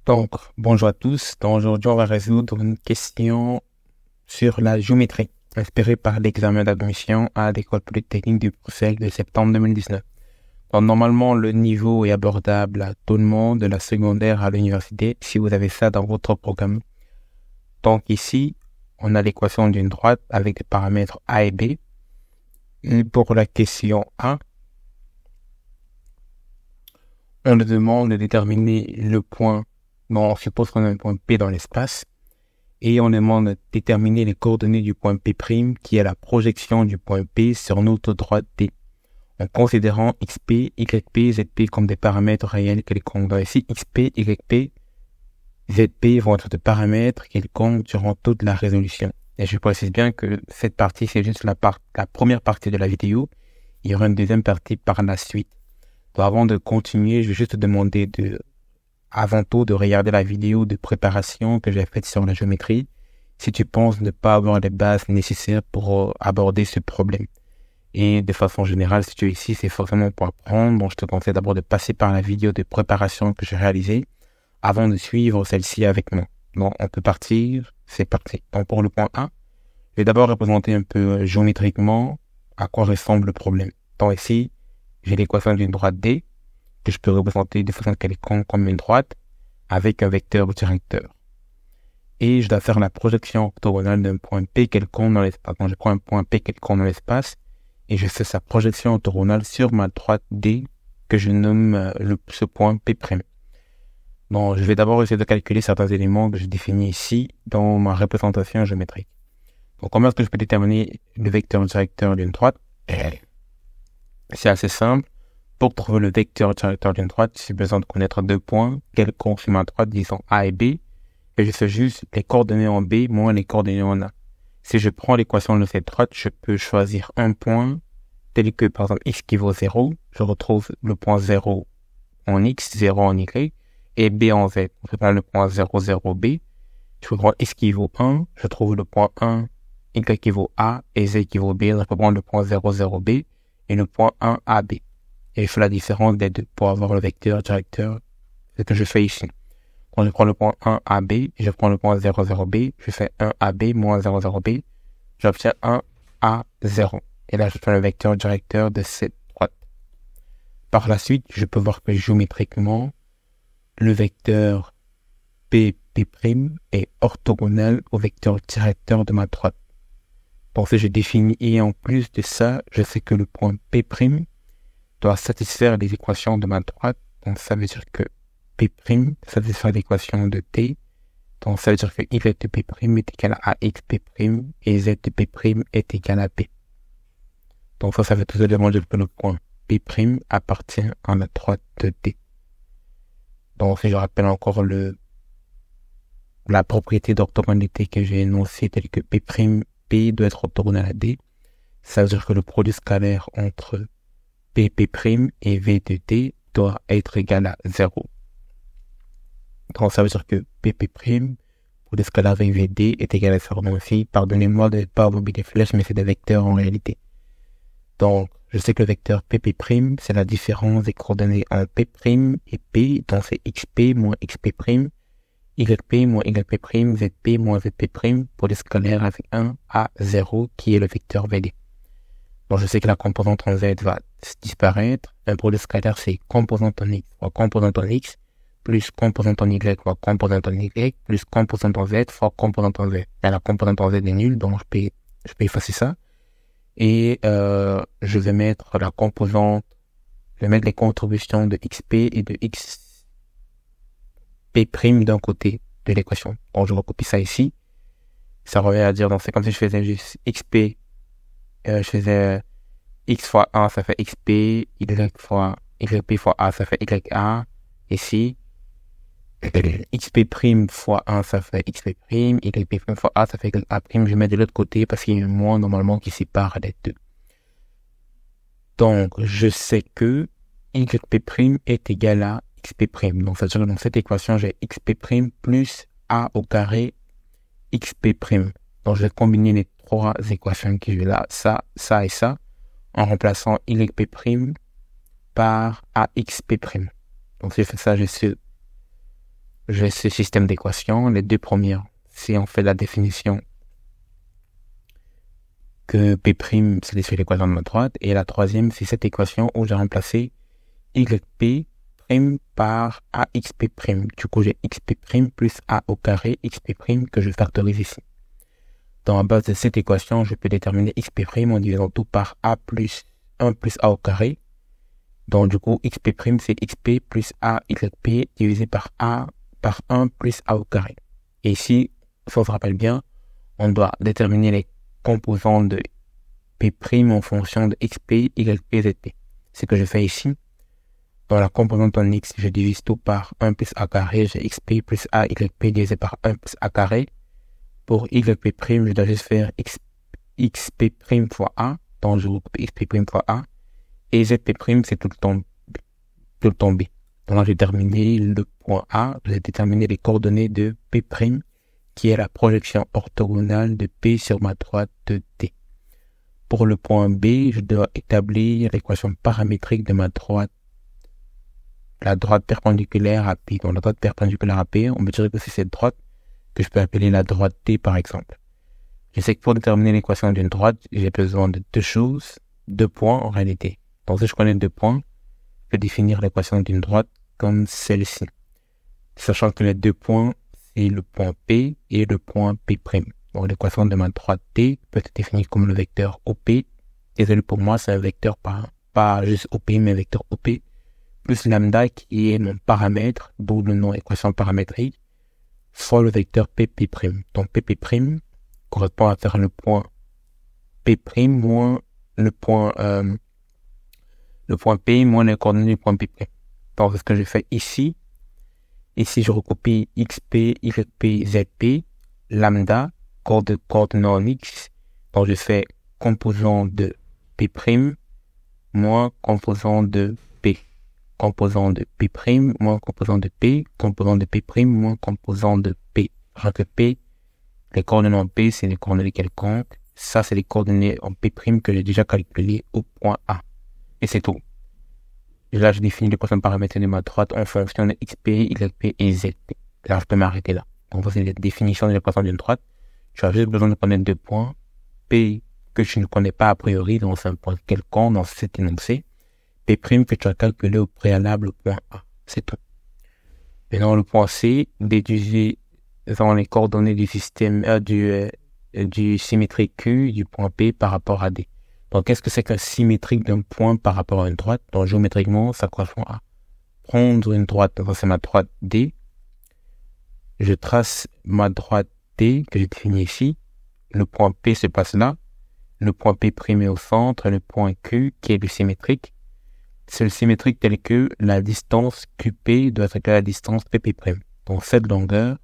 Donc, bonjour à tous. Donc, aujourd'hui, on va résoudre une question sur la géométrie, inspirée par l'examen d'admission à l'École polytechnique de Bruxelles de septembre 2019. Donc, normalement, le niveau est abordable à tout le monde, de la secondaire à l'université, si vous avez ça dans votre programme. Donc, ici, on a l'équation d'une droite avec des paramètres A et B. Et pour la question A, on nous demande de déterminer le point. Bon, on suppose qu'on a un point P dans l'espace et on demande de déterminer les coordonnées du point P', qui est la projection du point P sur notre droite D, en considérant XP, YP, ZP comme des paramètres réels quelconques. Donc ici, XP, YP, ZP vont être des paramètres quelconques durant toute la résolution. Et je précise bien que cette partie, c'est juste la première partie de la vidéo. Il y aura une deuxième partie par la suite. Donc avant de continuer, je vais juste te demander avant tout de regarder la vidéo de préparation que j'ai faite sur la géométrie, si tu penses ne pas avoir les bases nécessaires pour aborder ce problème. Et de façon générale, si tu es ici, c'est forcément pour apprendre. Donc, je te conseille d'abord de passer par la vidéo de préparation que j'ai réalisée avant de suivre celle-ci avec moi. Donc, on peut partir. C'est parti. Donc, pour le point A, je vais d'abord représenter un peu géométriquement à quoi ressemble le problème. Donc, ici, j'ai l'équation d'une droite D, que je peux représenter de façon quelconque comme une droite avec un vecteur directeur. Et je dois faire la projection orthogonale d'un point P quelconque dans l'espace. Donc, je prends un point P quelconque dans l'espace et je fais sa projection orthogonale sur ma droite D que je nomme ce point P'. Donc, je vais d'abord essayer de calculer certains éléments que je définis ici dans ma représentation géométrique. Donc, comment est-ce que je peux déterminer le vecteur directeur d'une droite? C'est assez simple. Pour trouver le vecteur directeur d'une droite, j'ai besoin de connaître deux points quelconques sur ma droite, disons A et B, et je fais juste les coordonnées en B moins les coordonnées en A. Si je prends l'équation de cette droite, je peux choisir un point tel que, par exemple, x qui vaut 0, je retrouve le point 0 en x, 0 en y, et b en z. Je prends le point 0, 0, b. Je peux prendre x qui vaut 1, je trouve le point 1, y qui vaut a, et z qui vaut b. Je peux prendre le point 0, 0, b, et le point 1, a, b. Et je fais la différence des deux pour avoir le vecteur directeur. C'est ce que je fais ici. Quand je prends le point 1AB et je prends le point 0, 0B, je fais 1AB moins 0, 0B, j'obtiens 1A0. Et là, je fais le vecteur directeur de cette droite. Par la suite, je peux voir que géométriquement, le vecteur P', est orthogonal au vecteur directeur de ma droite. Donc, si je définis et en plus de ça, je sais que le point P' doit satisfaire les équations de ma droite. Donc, ça veut dire que P' satisfait l'équation de T. Donc, ça veut dire que Y de P' est égal à XP' et Z de P' est égal à P. Donc, ça veut tout simplement dire que le point P' appartient à la droite de T. Donc, si je rappelle encore la propriété d'orthogonalité que j'ai énoncée, telle que P' doit être orthogonal à D, ça veut dire que le produit scalaire entre P' et V de D doit être égal à 0. Donc, ça veut dire que P', pour le scalaire avec VD, est égal à 0. Donc, ici, pardonnez-moi de ne pas avoir mis des flèches, mais c'est des vecteurs en réalité. Donc, je sais que le vecteur P', c'est la différence des coordonnées en P' et P. Donc, c'est XP moins XP', YP moins YP', ZP moins ZP' pour le scalaire avec 1 à 0, qui est le vecteur VD. Donc, je sais que la composante en Z va disparaître. Un produit scalaire, c'est composante en X fois composante en X, plus composante en Y fois composante en Y, plus composante en Z fois composante en Z. Là, la composante en Z est nulle, donc je peux effacer ça. Et je vais mettre les contributions de XP et de XP' d'un côté de l'équation. Donc, je recopie ça ici. Ça revient à dire, donc c'est comme si je faisais juste XP. Je faisais x fois 1, ça fait xp, yp fois a, ça fait ya. Ici, xp' fois 1, ça fait xp', yp' fois a, ça fait ya'. Je mets de l'autre côté parce qu'il y a un moins normalement qui sépare les deux. Donc, je sais que yp' est égal à xp'. Donc, ça veut dire que dans cette équation, j'ai xp' plus a au carré xp'. Donc, je vais combiner les trois équations que j'ai là, ça et ça, en remplaçant YP' par AXP'. Donc, si je fais ça, je suis j'ai ce système d'équations. Les deux premières, c'est en fait la définition que P', c'est sur l'équation de ma droite. Et la troisième, c'est cette équation où j'ai remplacé YP' par AXP'. Du coup, j'ai XP' plus A au carré, XP' que je factorise ici. Dans la base de cette équation, je peux déterminer XP' en divisant tout par A plus 1 plus A au carré. Donc, du coup, XP' c'est XP plus A YP divisé par A par 1 plus A au carré. Et ici, si on se rappelle bien, on doit déterminer les composants de P' en fonction de XP, YP, ZP. Ce que je fais ici, dans la composante en X, je divise tout par 1 plus A carré, j'ai XP plus A YP divisé par 1 plus A carré. Pour YP', je dois juste faire XP' fois A, donc je recoupe XP' fois A, et ZP', c'est tout le temps B. Donc là, j'ai terminé le point A, j'ai déterminé les coordonnées de P', qui est la projection orthogonale de P sur ma droite de T. Pour le point B, je dois établir l'équation paramétrique de ma droite, la droite perpendiculaire à P. Donc la droite perpendiculaire à P, on me dirait que c'est cette droite que je peux appeler la droite T par exemple. Je sais que pour déterminer l'équation d'une droite, j'ai besoin de deux choses, deux points en réalité. Donc si je connais deux points, je peux définir l'équation d'une droite comme celle-ci. Sachant que les deux points, c'est le point P et le point P'. Donc l'équation de ma droite T peut être définie comme le vecteur OP. Désolé pour moi, c'est un vecteur pas juste OP, mais un vecteur OP, plus lambda qui est mon paramètre, d'où le nom équation paramétrique, fois le vecteur P'. Donc P' correspond à faire le point P' moins le point P moins les coordonnées du point P'. Donc c'est ce que je fais ici. Ici, je recopie XP, YP, ZP, lambda, coordonnées en X. Donc je fais composant de P' moins composant de P. Composant de P' moins composant de P, composant de P' moins composant de P. Alors que P, les coordonnées en P, c'est les coordonnées quelconques. Ça, c'est les coordonnées en P' que j'ai déjà calculées au point A. Et c'est tout. Et là, je définis l'équation paramétrique de ma droite en fonction de XP, YP et ZP. Là, je peux m'arrêter là. Donc, voici la définition de l'équation d'une droite. Tu as juste besoin de connaître deux points. P, que tu ne connais pas a priori, donc c'est un point quelconque dans cet énoncé. P' que tu as calculé au préalable au point A. C'est tout. Maintenant, le point C, déduisez dans les coordonnées du système, du symétrique Q du point P par rapport à D. Donc, qu'est-ce que c'est qu'un symétrique d'un point par rapport à une droite? Donc, géométriquement, ça correspond à prendre une droite. Donc, c'est ma droite D. Je trace ma droite D que j'ai définie ici. Le point P se passe là. Le point P' est au centre. Le point Q qui est le symétrique. C'est le symétrique tel que la distance QP doit être égale à la distance PP'. Donc, cette longueur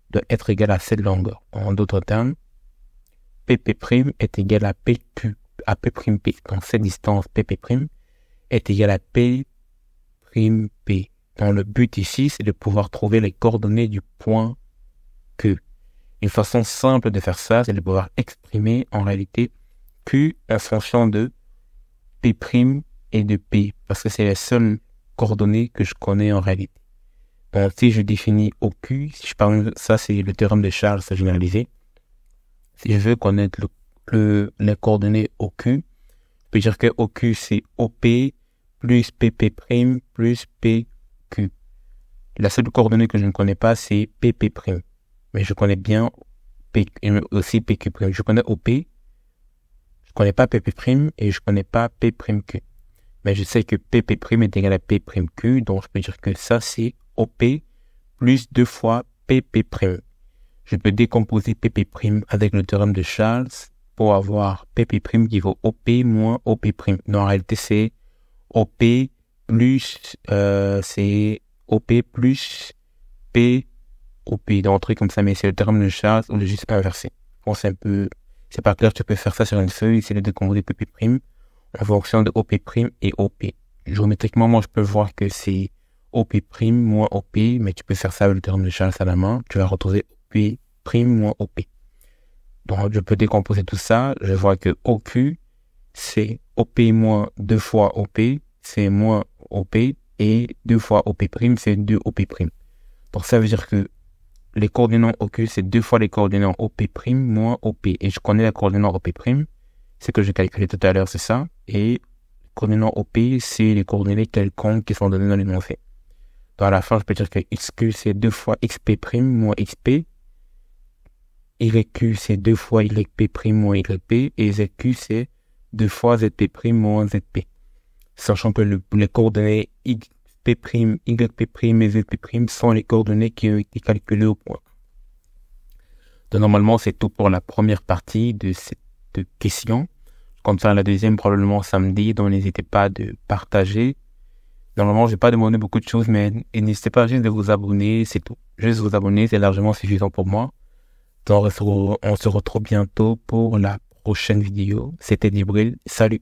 doit être égale à cette longueur. En d'autres termes, PP' est égal à PQ. À P'. Donc, cette distance P' est égale à P'. Donc, le but ici, c'est de pouvoir trouver les coordonnées du point Q. Une façon simple de faire ça, c'est de pouvoir exprimer en réalité Q en fonction de P' et de P, parce que c'est les seules coordonnées que je connais en réalité. Donc, si je définis OQ, si je parle, ça c'est le théorème de Charles, c'est généralisé. Si je veux connaître les coordonnées OQ, je peux dire que OQ c'est OP plus PP' plus PQ. La seule coordonnée que je ne connais pas, c'est PP'. Mais je connais bien aussi PQ'. Je connais OP, je connais pas PP' et je connais pas P'Q. Mais je sais que P' est égal à P'Q, donc je peux dire que ça c'est OP plus 2 fois P'. Je peux décomposer P' avec le théorème de Charles pour avoir P' qui vaut OP moins OP'. Donc en réalité c'est OP plus c'est OP plus P OP, donc un truc comme ça, mais c'est le théorème de Charles ou le juste inversé. Bon, c'est pas clair, tu peux faire ça sur une feuille, c'est de décomposer P' en fonction de OP' et OP. Géométriquement, moi, je peux voir que c'est OP' moins OP, mais tu peux faire ça avec le théorème de Charles à la main, tu vas retrouver OP' moins OP. Donc, je peux décomposer tout ça, je vois que OQ, c'est OP moins 2 fois OP, c'est moins OP, et 2 fois OP', c'est 2 OP'. Donc ça veut dire que les coordonnées en OQ, c'est 2 fois les coordonnées en OP' moins OP. Et je connais la coordonnée en OP', c'est que j'ai calculé tout à l'heure, c'est ça. Et les coordonnées en OP, c'est les coordonnées quelconques qui sont données dans l'énoncé. Donc à la fin, je peux dire que XQ, c'est 2 fois XP' moins XP. YQ, c'est 2 fois YP' moins YP. Et ZQ, c'est 2 fois ZP' moins ZP. Sachant que les coordonnées XP', YP' et ZP' sont les coordonnées qui ont été calculées au point. Donc normalement, c'est tout pour la première partie de cette question. Comme ça, la deuxième probablement samedi, donc n'hésitez pas de partager. Normalement, je vais pas demander beaucoup de choses, mais n'hésitez pas juste de vous abonner, c'est tout. Juste vous abonner, c'est largement suffisant pour moi. Donc on se retrouve bientôt pour la prochaine vidéo. C'était Djibril, salut.